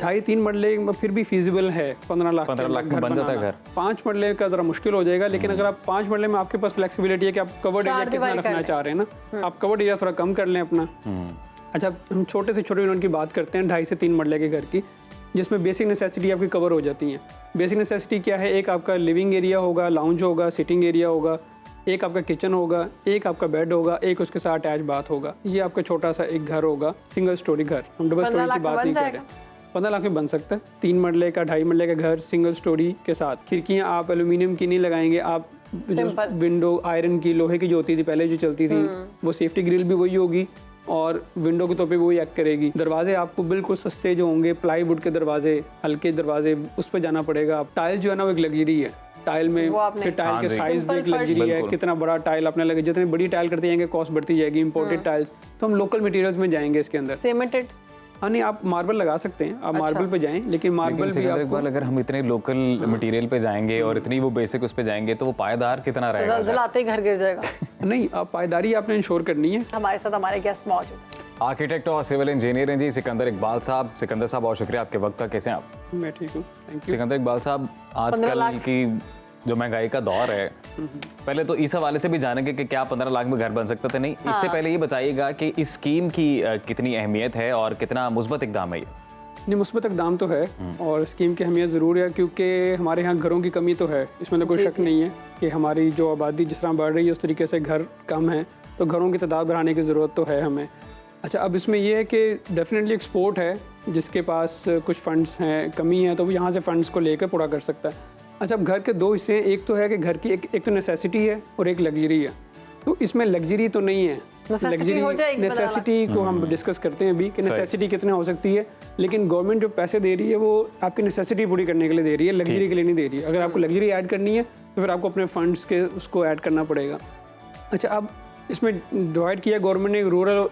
2.5-3 मरले में फिर भी फीजिबल है। 15 लाख में बन जाता है घर। 5 मरले का जरा मुश्किल हो जाएगा, लेकिन अगर आप 5 मरले में आपके पास फ्लेक्सिबिलिटी है कि आप कवर्ड एरिया कितना रखना चाह रहे हैं ना, आप कवर्ड एरिया थोड़ा कम कर लें अपना। अच्छा, हम छोटे से छोटे यूनिट की बात करते हैं 2.5 से 3 मरले के घर की, जिसमें बेसिक नेसेसिटी आपकी कवर हो जाती हैं। बेसिक नेसेसिटी क्या है? एक आपका लिविंग एरिया होगा, लाउंज होगा, सिटिंग एरिया होगा, एक आपका किचन होगा, एक आपका बेड होगा, एक उसके साथ अटैच बाथ होगा। ये आपका छोटा सा एक घर होगा, सिंगल स्टोरी घर। हम डबल स्टोरी की बात नहीं कर रहे। 15 लाख में बन सकता है। 3 मरले का 2.5 मरले का घर सिंगल स्टोरी के साथ। खिड़कियाँ आप एल्यूमिनियम की नहीं लगाएंगे, आप विंडो आयरन की, लोहे की जो होती थी पहले जो चलती थी, वो सेफ्टी ग्रिल भी वही होगी और विंडो के तौर पे वही एक्ट करेगी। दरवाजे आपको बिल्कुल सस्ते जो होंगे, प्लाईवुड के दरवाजे, हल्के दरवाजे, उस पर जाना पड़ेगा। टाइल जो है ना वो एक लग्जरी है। टाइल में फिर टाइल के साइज भी एक लग्जरी है, कितना बड़ा टाइल आपने लगे, जितनी बड़ी टाइल करते जाएंगे कॉस्ट बढ़ती जाएगी। इंपोर्टेड टाइल्स तो हम लोकल मटेरियल्स में जाएंगे इसके अंदर। सीमेंटेड हाँ नहीं, आप मार्बल लगा सकते हैं, आप मार्बल पे जाएं, लेकिन मार्बल भी आपको अगर हम इतने लोकल मटेरियल पे जाएंगे और इतनी वो बेसिक उस पे जाएंगे तो वो पायदार कितना रहेगा? जलाते ही घर गिर जाएगा। नहीं, आप पायदारी आपने इंश्योर करनी है। हमारे साथ हमारे गेस्ट मौजूद हैं, आर्किटेक्ट और सिविल इंजीनियर हैं जी सिकंदर इकबाल साहब। सिकंदर साहब बहुत शुक्रिया आपके वक्त का। कैसे हैं आप? मैं ठीक हूँ, थैंक यू। सिकंदर इकबाल साहब, आजकल की जो महंगाई का दौर है, पहले तो इस हवाले से भी जानेंगे कि क्या 15 लाख में घर बन सकता था। नहीं, इससे पहले ये बताइएगा कि इस स्कीम की कितनी अहमियत है और कितना मुस्बत इकदाम है ये? नहीं, मुस्बत इकदाम तो है और स्कीम की अहमियत ज़रूर है, क्योंकि हमारे यहाँ घरों की कमी तो है, इसमें तो कोई शक नहीं है कि हमारी जो आबादी जिस तरह बढ़ रही है उस तरीके से घर कम है, तो घरों की तादाद बढ़ाने की ज़रूरत तो है हमें। अच्छा, अब इसमें यह है कि डेफिनेटली एक्सपोर्ट है, जिसके पास कुछ फंड्स हैं, कमी है, तो वो यहाँ से फंड्स को लेकर पूरा कर सकता है। अच्छा, अब घर के 2 हिस्से हैं। एक तो है कि घर की एक तो नेसेसिटी है और एक लग्जरी है। तो इसमें लग्जरी तो नहीं है, लग्जरी नेसेसिटी को हम डिस्कस करते हैं अभी कि नेसेसिटी कितना हो सकती है, लेकिन गवर्नमेंट जो पैसे दे रही है वो आपकी नेसेसिटी पूरी करने के लिए दे रही है, लग्जरी के लिए नहीं दे रही है। अगर आपको लग्जरी ऐड करनी है तो फिर आपको अपने फंड्स के उसको ऐड करना पड़ेगा। अच्छा, अब इसमें डिवाइड किया गवर्नमेंट ने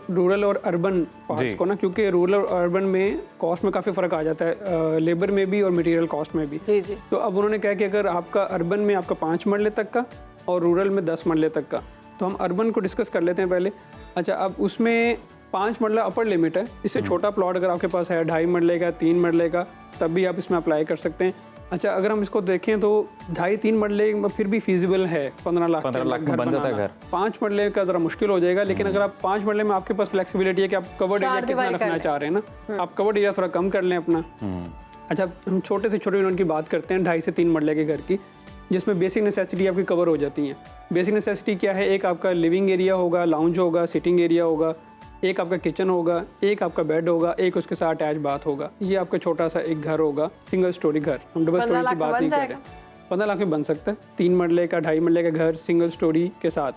रूरल और अर्बन पार्ट्स को ना, क्योंकि रूरल और अर्बन में कॉस्ट में काफ़ी फ़र्क आ जाता है, लेबर में भी और मटेरियल कॉस्ट में भी। जी। तो अब उन्होंने कहा कि अगर आपका अर्बन में आपका 5 मरले तक का और रूरल में 10 मरले तक का, तो हम अर्बन को डिस्कस कर लेते हैं पहले। अच्छा, अब उसमें 5 मरला अपर लिमिट है। इससे छोटा प्लॉट अगर आपके पास है 2.5 मरले का, 3 मरले का, तब भी आप इसमें अप्लाई कर सकते हैं। अच्छा, अगर हम इसको देखें तो 2.5-3 मरले में फिर भी फीजिबल है। 15 लाख में बन जाता है घर। 5 मरले का जरा मुश्किल हो जाएगा, लेकिन अगर आप 5 मरले में आपके पास फ्लेक्सिबिलिटी है कि आप कवर्ड एरिया कितना रखना चाह रहे हैं ना, आप कवर्ड एरिया थोड़ा कम कर लें अपना। अच्छा, हम छोटे से छोटे यूनिट की बात करते हैं 2.5 से 3 मरले के घर की, जिसमें बेसिक नेसेसिटी आपकी कवर हो जाती हैं। बेसिक नेसेसिटी क्या है? एक आपका लिविंग एरिया होगा, लाउंज होगा, सिटिंग एरिया होगा, एक आपका किचन होगा, एक आपका बेड होगा, एक उसके साथ अटैच बाथ होगा। ये आपका छोटा सा एक घर होगा, सिंगल स्टोरी घर। हम डबल स्टोरी की बात नहीं कर रहे। 15 लाख में बन सकता है। 3 मरले का 2.5 मरले का घर सिंगल स्टोरी के साथ।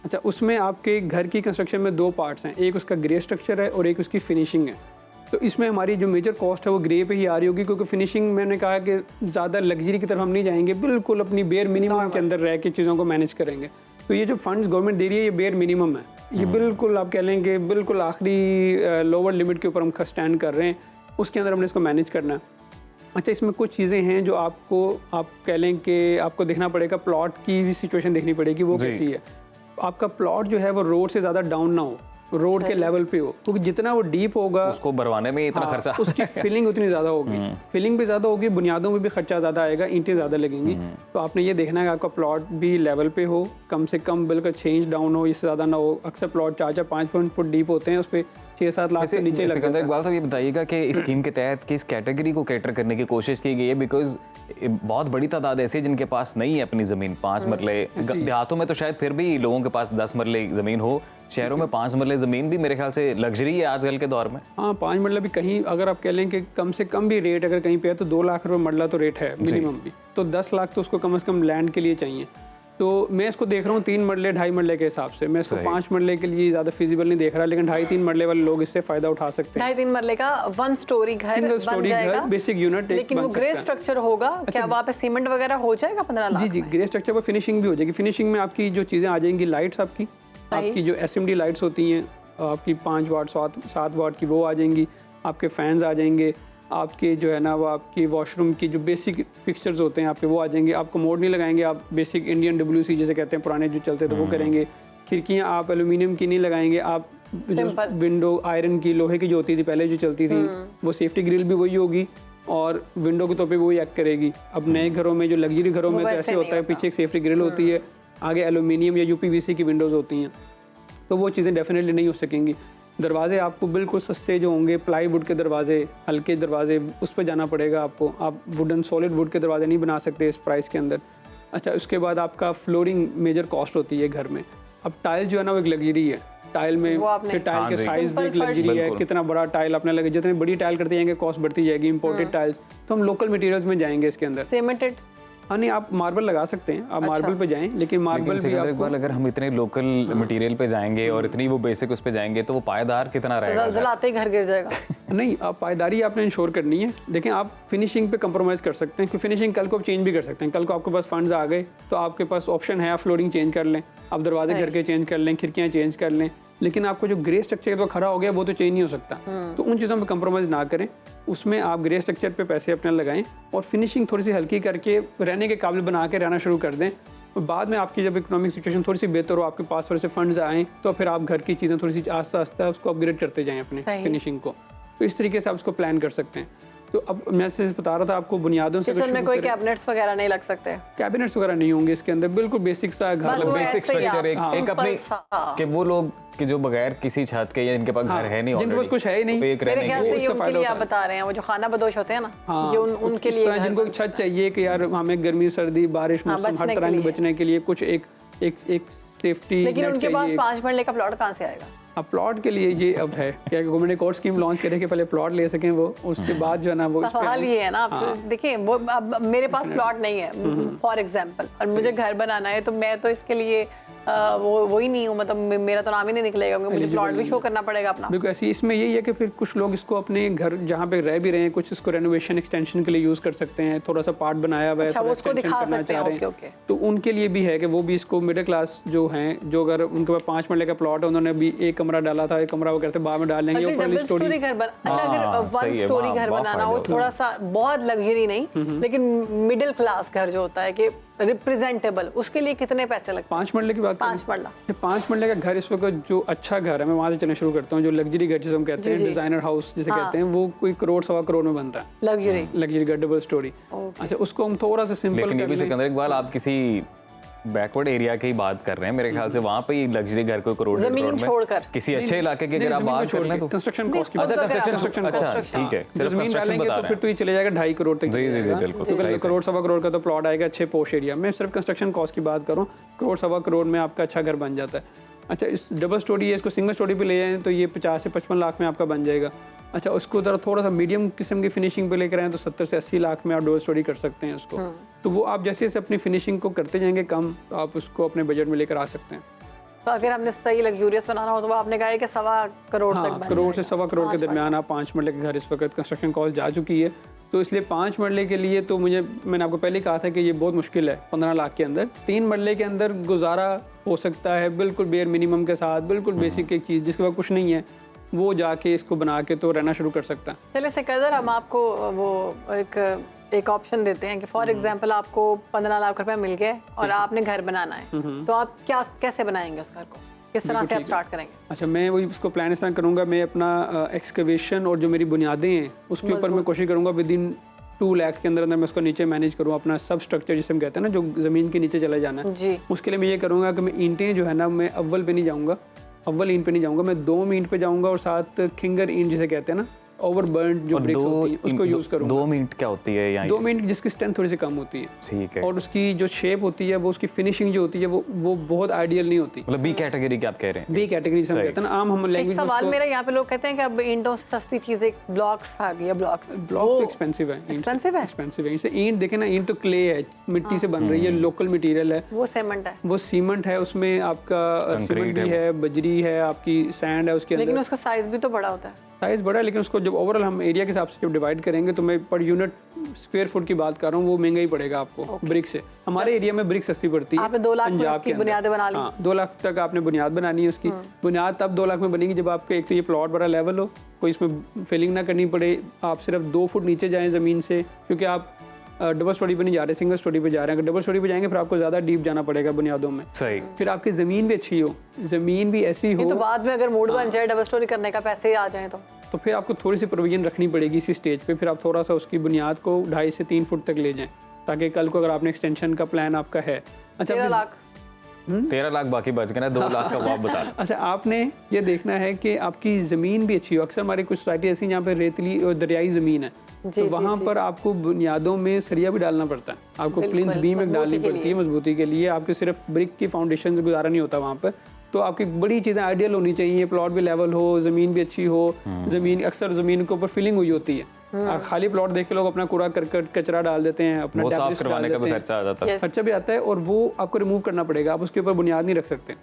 अच्छा, उसमें आपके घर की कंस्ट्रक्शन में 2 पार्ट्स हैं, एक उसका ग्रे स्ट्रक्चर है और एक उसकी फिनिशिंग है। तो इसमें हमारी जो मेजर कॉस्ट है वो ग्रे पे ही आ रही होगी, क्योंकि फिनिशिंग मैंने कहा कि ज़्यादा लग्जरी की तरफ हम नहीं जाएंगे, बिल्कुल अपनी बेयर मिनिमम के अंदर रह के चीज़ों को मैनेज करेंगे। तो ये जो फंड्स गवर्नमेंट दे रही है ये बेयर मिनिमम है, ये बिल्कुल आप कह लेंगे बिल्कुल आखिरी लोअर लिमिट के ऊपर हम स्टैंड कर रहे हैं, उसके अंदर हमने इसको मैनेज करना है। अच्छा, इसमें कुछ चीज़ें हैं जो आप कह लें कि आपको देखना पड़ेगा, प्लॉट की भी सिचुएशन देखनी पड़ेगी, वो कैसी है। आपका प्लॉट जो है वो रोड से ज़्यादा डाउन ना हो, रोड के लेवल पे हो, क्योंकि जितना वो डीप होगा उसको भरवाने में इतना खर्चा, उसकी फिलिंग उतनी ज़्यादा होगी, फिलिंग भी ज़्यादा होगी, बुनियादों में भी खर्चा ज़्यादा आएगा, ईंटें ज़्यादा लगेंगी। तो आपने ये देखना है कि आपका प्लॉट भी लेवल पे हो, कम से कम बिल्कुल चेंज डाउन हो, इससे ज़्यादा ना हो। अक्सर प्लॉट 4-5 फुट डीप होते हैं, उस पर 6-7 लाख से नीचे लगता है। इकबाल साहब, ये बताइएगा कि इस स्कीम के तहत किस कैटेगरी को कैटर करने की कोशिश की गई है? बिकॉज बहुत बड़ी तादाद ऐसी है जिनके पास नहीं है अपनी ज़मीन, 5 मरले। देहातों में तो शायद फिर भी लोगों के पास 10 मरले ज़मीन हो, शहरों में 5 मरले ज़मीन भी मेरे ख्याल से लग्जरी है आजकल के दौर में। हाँ, 5 मरला भी कहीं अगर आप कह लें कि कम से कम भी रेट अगर कहीं पे है तो 2 लाख रुपये मरला तो रेट है मिनिमम भी, तो 10 लाख तो उसको कम से कम लैंड के लिए चाहिए। तो मैं इसको देख रहा हूँ 3 मरले 2.5 मरले के हिसाब से, मैं इसको 5 मरले के लिए ज़्यादा फिजिबल नहीं देख रहा, लेकिन 2.5-3 मरले वाले लोग इससे फ़ायदा उठा सकते हैं। 2.5-3 मरले का 1 स्टोरी घर सिंगल स्टोरी घर, बेसिक यूनिट, लेकिन वो ग्रे स्ट्रक्चर होगा। क्या वहाँ पे सीमेंट वगैरह हो जाएगा 15 लाख? जी, ग्रे स्ट्रक्चर पर फिनिशिंग भी हो जाएगी। फिनिशिंग में आपकी जो चीज़ें आ जाएंगी, लाइट्स आपकी जो SMD लाइट्स होती हैं आपकी 5 वाट 7 वाट की, वो आ जाएंगी, आपके फैंस आ जाएंगे, आपके जो है ना वो आपकी वॉशरूम की जो बेसिक फिक्सचर्स होते हैं आपके वो आ जाएंगे। आप कमोड नहीं लगाएंगे, आप बेसिक इंडियन WC जैसे कहते हैं पुराने जो चलते थे वो करेंगे। खिड़कियाँ आप एल्यूमिनियम की नहीं लगाएंगे, आप विंडो आयरन की, लोहे की जो होती थी पहले जो चलती थी, वो सेफ्टी ग्रिल भी वही होगी और विंडो के तौर पे वही एक्ट करेगी। अब नए घरों में जो लग्जरी घरों में तो ऐसे होता है, पीछे एक सेफ्टी ग्रिल होती है, आगे एल्यूमिनियम या यूपीवीसी की विंडोज़ होती हैं, तो वो चीज़ें डेफिनेटली नहीं हो सकेंगी। दरवाजे आपको बिल्कुल सस्ते जो होंगे, प्लाईवुड के दरवाजे, हल्के दरवाजे, उस पर जाना पड़ेगा आपको। आप वुडन सॉलिड वुड के दरवाजे नहीं बना सकते इस प्राइस के अंदर। अच्छा, उसके बाद आपका फ्लोरिंग मेजर कॉस्ट होती है घर में। अब टाइल जो है ना वो एक लग्जरी है, टाइल में फिर टाइल के साइज भी एक लग्जरी है, कितना बड़ा टाइल आपने लगे, जितनी बड़ी टाइल करते जाएंगे कॉस्ट बढ़ती जाएगी। इंपोर्टेड टाइल्स तो हम लोकल मटेरियल्स में जाएंगे इसके अंदर। सीमेंटेड, हाँ नहीं, आप मार्बल लगा सकते हैं, आप मार्बल पे जाएं, लेकिन मार्बल भी एक बार अगर हम इतने लोकल मटेरियल पे जाएंगे और इतनी वो बेसिक उस पे जाएंगे तो वो पायदार कितना रहेगा? जलाते ही घर गिर जाएगा। नहीं, आप पायदारी आपने इंश्योर करनी है। देखें, आप फिनिशिंग पे कंप्रोमाइज़ कर सकते हैं, क्योंकि फिनिशिंग कल को आप चेंज भी कर सकते हैं। कल को आपके पास फंड्स आ गए तो आपके पास ऑप्शन है, आप फ्लोरिंग चेंज कर लें, आप दरवाजे घर के चेंज कर लें, खिड़कियाँ चेंज कर लें, लेकिन आपको जो ग्रे स्ट्रक्चर तो खड़ा हो गया वो तो चेंज नहीं हो सकता। तो उन चीज़ों में कंप्रोमाइज़ ना करें, उसमें आप ग्रे स्ट्रक्चर पे पैसे अपने लगाएं और फिनिशिंग थोड़ी सी हल्की करके रहने के काबिल बना के रहना शुरू कर दें। और बाद में आपकी जब इकोनॉमिक सिचुएशन थोड़ी सी बेहतर हो, आपके पास थोड़े से फंड्स आएँ, तो फिर आप घर की चीज़ें थोड़ी सी आस्ता आस्ता उसको अपग्रेड करते जाएँ अपने फिनिशिंग को। तो इस तरीके से आप उसको प्लान कर सकते हैं। तो अब मैं सिर्फ बता रहा था आपको बुनियादों से। किचन में कोई कैबिनेट्स वगैरह नहीं लग सकते? कैबिनेट्स वगैरह नहीं होंगे इसके अंदर, बिल्कुल बेसिक सा घर, बेसिक स्ट्रक्चर, एक अपनी कि वो लोग कि जो बगैर किसी छत के या इनके पास घर है नहीं, जिनके पास कुछ है ही नहीं, मेरे ख्याल से ये उनके लिए आप बता रहे हैं, वो जो खाना बदोश होते हैं ना, ये उनके लिए जिनको छत चाहिए कि यार हमें गर्मी सर्दी बारिश मौसम हर तरह से बचने के लिए कुछ एक सेफ्टी। लेकिन उनके पास 5 मरले का प्लॉट कहाँ से आएगा? अब प्लॉट के लिए ये अब है क्या गवर्नमेंट एक और स्कीम लॉन्च करे कि पहले प्लॉट ले सकें वो, उसके बाद जो है ना वो सवाल ये है ना, देखिए वो अब मेरे पास प्लॉट नहीं है फॉर एग्जांपल, और मुझे घर बनाना है, तो मैं तो इसके लिए वो ही नहीं हूँ, मतलब मेरा तो नाम ही नहीं निकलेगा, मुझे प्लॉट भी शो करना पड़ेगा अपना। बिल्कुल ऐसी इसमें यही है कि फिर कुछ लोग इसको अपने घर जहाँ पे रह भी रहे हैं, कुछ इसको रेनोवेशन एक्सटेंशन के लिए यूज कर सकते हैं, थोड़ा सा पार्ट बनाया हुआ है, अच्छा, उसको दिखा सकते हैं, तो उनके लिए भी है कि वो भी इसको मिडिल क्लास जो हैं, जो अगर उनके पास 5 मरले का प्लॉट है, उन्होंने अभी एक कमरा डाला था, एक कमरा वो कहते हैं बाद में डाल लेंगे। अच्छा, अगर 1 स्टोरी घर बनाना हो, थोड़ा सा बहुत लग्जरी नहीं, लेकिन मिडिल क्लास घर जो होता है कि रिप्रेजेंटेबल, उसके लिए कितने पैसे लगते हैं? 5 मरले की बात, 5 मरला, 5 मरले का घर इस वक्त जो अच्छा घर है, मैं वहाँ से चलना शुरू करता हूँ, जो लग्जरी घर जिसे हम कहते हैं, डिजाइनर हाउस जिसे कहते हैं, वो कोई करोड़ 1.25 करोड़ में बनता है, लग्जरी घर, डबल स्टोरी। अच्छा, उसको हम थोड़ा सा सिंपल कर लें। सिकंदर इकबाल, आप किसी बैकवर्ड एरिया की बात कर रहे हैं, मेरे ख्याल से वहाँ पे लग्जरी घर को करोड़ जमीन छोड़कर किसी अच्छे इलाके की अगर आप बात कर लें तो कंस्ट्रक्शन कॉस्ट की, अच्छा ठीक है, सिर्फ जमीन डालेंगे तो फिर तो ये चले जाएगा 2.5 करोड़ तक। जी बिल्कुल, करोड़ 1.25 करोड़ का तो प्लॉट आएगा अच्छे पोश एरिया में। सिर्फ कंस्ट्रक्शन कॉस्ट की बात करूँ, करोड़ 1.25 करोड़ में आपका अच्छा घर बन जाता है। अच्छा, इस डबल स्टोरी है, इसको सिंगल स्टोरी पे ले जाएं तो ये 50 से 55 लाख में आपका बन जाएगा। अच्छा, उसको थोड़ा सा मीडियम किस्म की फिनिशिंग पे लेकर आए तो 70 से 80 लाख में आप डबल स्टोरी कर सकते हैं उसको। तो वो आप जैसे जैसे अपनी फिनिशिंग को करते जाएंगे कम, तो आप उसको अपने बजट में लेकर आ सकते हैं। तो अगर हमने सही लग्जूरियस बनाना हो तो आपने कहा है कि 1.25 करोड़ तक, करोड़ से 1.25 करोड़ के दरमियान आप 5 मरले के घर इस वक्त कंस्ट्रक्शन कॉस्ट जा चुकी है। तो इसलिए 5 मरले के लिए तो मैंने आपको पहले कहा था कि ये बहुत मुश्किल है 15 लाख के अंदर। 3 मरले के अंदर गुजारा हो सकता है बिल्कुल बेयर मिनिमम के साथ, बिल्कुल बेसिक एक चीज़ जिसके बाद कुछ नहीं है, वो जाके इसको बना के तो रहना शुरू कर सकता है। चलिए सिकंदर, हम आपको वो एक ऑप्शन देते हैं कि फॉर एग्जांपल आपको 15 लाख रुपए मिल गए और आपने घर बनाना है, तो आप कैसे बनाएंगे उस घर को, किस तरह से आप स्टार्ट करेंगे? अच्छा, मैं वही उसको प्लान इस तरह करूँगा, मैं अपना एक्सकवेशन और जो मेरी बुनियादें हैं उसके ऊपर मैं कोशिश करूँगा विद इन 2 लाख के अंदर मैं उसको नीचे मैनेज करूँ, अपना सब स्ट्रक्चर जिसे हम कहते हैं ना, जो ज़मीन के नीचे चले जाना है। उसके लिए मैं ये करूँगा कि मैं ईंटें जो है ना, मैं अव्वल पे नहीं जाऊँगा, अव्वल ईंट पे नहीं जाऊँगा, मैं 2 ईंट पे जाऊँगा और साथ खिंगर ईंट जिसे कहते हैं ना, ओवरबर्न जो ब्रिक्स होती है उसको यूज करूँगा। 2 मिनट क्या होती है यहाँ? 2 मिनट जिसकी स्ट्रेंथ थोड़ी सी कम होती है, ठीक है, और उसकी जो शेप होती है, वो उसकी फिनिशिंग जो होती है वो बहुत आइडियल नहीं होती। मतलब बी कैटेगरी की आप कह रहे हैं? बी कैटेगरी से हम कहते हैं ना, आम हम लैंग्वेज। सवाल मेरा यहाँ पे लोग कहते हैं कि अब ईंटों से सस्ती चीज एक ब्लॉक्स आ गई है। ब्लॉक तो एक्सपेंसिव है, एक्सपेंसिव है। इनसे ईंट देखे ना, ईंट तो क्ले है, मिट्टी से बन रही है, लोकल मटेरियल है। वो सीमेंट है, वो सीमेंट है, उसमें आपका सीमेंट भी है, बजरी है, आपकी सैंड है उसके अंदर, लेकिन उसका साइज भी तो बड़ा होता है। साइज बड़ा है, लेकिन उसको जब ओवरऑल हम एरिया के हिसाब से जब डिवाइड करेंगे तो मैं पर यूनिट स्क्वायर फुट की बात कर रहा हूँ, वो महंगा ही पड़ेगा आपको ब्रिक से। हमारे एरिया में ब्रिक सस्ती पड़ती है। आपने 2 लाख की बुनियादें बना ली। हाँ, 2 लाख तक आपने बुनियाद बनानी है उसकी। बुनियाद तब 2 लाख में बनेगी जब आपके एक तो ये प्लॉट बड़ा लेवल हो, कोई इसमें फिलिंग ना करनी पड़े, आप सिर्फ 2 फुट नीचे जाएं ज़मीन से, क्योंकि आप डबल स्टोरी पे नहीं जा रहे, सिंगल स्टोरी पे जा रहे हैं। अगर डबल स्टोरी पे जाएंगे फिर आपको ज़्यादा डीप जाना पड़ेगा बुनियादों में। सही। फिर आपकी ज़मीन भी अच्छी हो, ज़मीन भी ऐसी हो, तो बाद में अगर मूड बन जाए डबल स्टोरी करने का, पैसे आ जाए तो फिर आपको थोड़ी सी प्रोविजन रखनी पड़ेगी इसी स्टेज पे। फिर आप थोड़ा सा उसकी बुनियाद को 2.5 से 3 फुट तक ले जाएं, ताकि कल को अगर आपने एक्सटेंशन का प्लान आपका है, अच्छा 13 लाख 13 लाख बाकी बच गए ना, 2 लाख का वो आप बता। अच्छा, आपने ये देखना है कि आपकी ज़मीन भी अच्छी हो। अक्सर हमारी कुछ सोसाइटी ऐसी जहाँ पे रेतली और दरियाई ज़मीन है, तो वहाँ पर आपको बुनियादों में सरिया भी डालना पड़ता है, आपको प्लिंथ बीम एक डालनी पड़ती है मजबूती के लिए। आपके सिर्फ ब्रिक की फाउंडेशन से गुजारा नहीं होता वहाँ पर। तो आपकी बड़ी चीज़ें आइडियल होनी चाहिए, प्लॉट भी लेवल हो, ज़मीन भी अच्छी हो। ज़मीन अक्सर ज़मीन के ऊपर फिलिंग हुई होती है, खाली प्लॉट देख के लोग अपना कूड़ा करकट कचरा डाल देते हैं, अपना वो साफ करवाने का भी खर्चा आ जाता है। खर्चा भी आता है और वो आपको रिमूव करना पड़ेगा, आप उसके ऊपर बुनियाद नहीं रख सकते।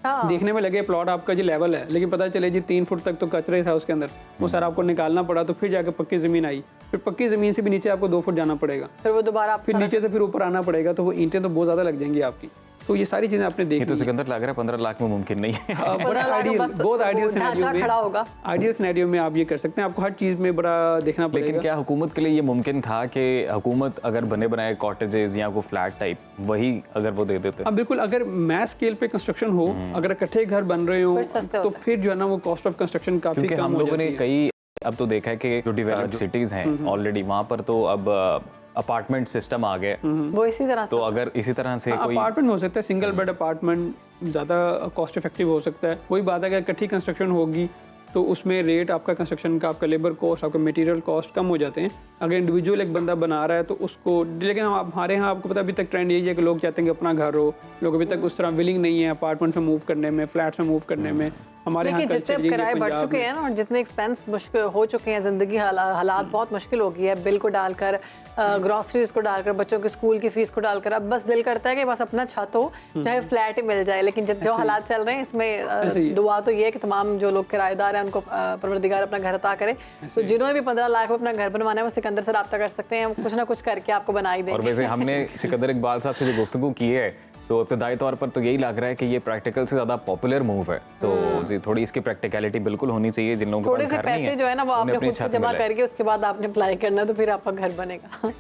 देखने में लगे प्लॉट आपका जी लेवल है, लेकिन पता चले जी 3 फुट तक तो कचरा ही था उसके अंदर, वो सारा आपको निकालना पड़ा। तो फिर जाकर पक्की ज़मीन आई, फिर पक्की ज़मीन से भी नीचे आपको 2 फुट जाना पड़ेगा, फिर वो दोबारा फिर नीचे से फिर ऊपर आना पड़ेगा, तो वो ईंटें तो बहुत ज़्यादा लग जाएंगी आपकी। तो ये सारी चीज़ें आपने ये देखी। तो सिकंदर लग रहा है 15 लाख में मुमकिन नहीं है। बड़ा आइडियल, बहुत आइडियल सिनेरियो में, खड़ा होगा। आइडियल सिनेरियो में आप ये कर सकते हैं। आपको हर चीज़ में बड़ा देखना पड़ेगा। लेकिन क्या हुकूमत के लिए ये मुमकिन था कि हुकूमत अगर बने बनाए कॉटेजेस या कोई फ्लैट टाइप वही अगर वो दे देते? हाँ बिल्कुल, अगर मैस स्केल पे कंस्ट्रक्शन हो, अगर इकट्ठे घर बन रहे हो, तो फिर जो है ना वो कॉस्ट ऑफ कंस्ट्रक्शन काफी कम हो जाती है। हम लोगों ने कई अब तो देखा है कि जो डेवलप्ड सिटीज हैं ऑलरेडी, वहाँ पर तो अब अपार्टमेंट सिस्टम आ गए, वो इसी तरह तो अगर इसी तरह से कोई अपार्टमेंट हो सकता है, सिंगल बेड अपार्टमेंट ज़्यादा कॉस्ट इफेक्टिव हो सकता है। वही बात है, अगर इकट्ठी कंस्ट्रक्शन होगी तो उसमें रेट आपका कंस्ट्रक्शन का, आपका लेबर कॉस्ट, आपका मटेरियल कॉस्ट कम हो जाते हैं। अगर इंडिविजुअल एक बंदा बना रहा है तो उसको, लेकिन हमारे यहाँ आपको पता अभी तक ट्रेंड यही है कि लोग चाहते हैं कि अपना घर हो, लोग अभी तक उस तरह विलिंग नहीं है अपार्टमेंट में मूव करने में, फ्लैट्स में मूव करने में। हमारे यहाँ जितने किराए बढ़ चुके हैं ना और जितने एक्सपेंस मुश्किल हो चुके हैं, जिंदगी हालात बहुत मुश्किल हो गई है, बिल को डालकर, ग्रोसरीज को डालकर, बच्चों की स्कूल की फीस को डालकर, अब बस दिल करता है कि बस अपना छत हो, चाहे फ्लैट ही मिल जाए। लेकिन जो हालात चल रहे हैं इसमें दुआ तो ये है कि तमाम जो लोग किराएदार हैं उनको परवरदिगार अपना घर अता करे। तो जिन्होंने भी 15 लाख में अपना घर बनवाना है वो सिकंदर से रब्ता कर सकते हैं, कुछ ना कुछ करके आपको बना ही देंगे। और वैसे हमने सिकंदर इकबाल साहब से जो गुफ्तगू की है, तो इब्तदाई तौर पर तो यही लग रहा है कि ये प्रैक्टिकल से ज़्यादा पॉपुलर मूव है। तो थोड़ी इसकी प्रैक्टिकलिटी बिल्कुल होनी चाहिए। जिन लोगों के पास घर नहीं है, पैसे जो है ना वो आपने खुद से जमा करके उसके बाद आपने अप्लाई करना, तो फिर आपका घर बनेगा।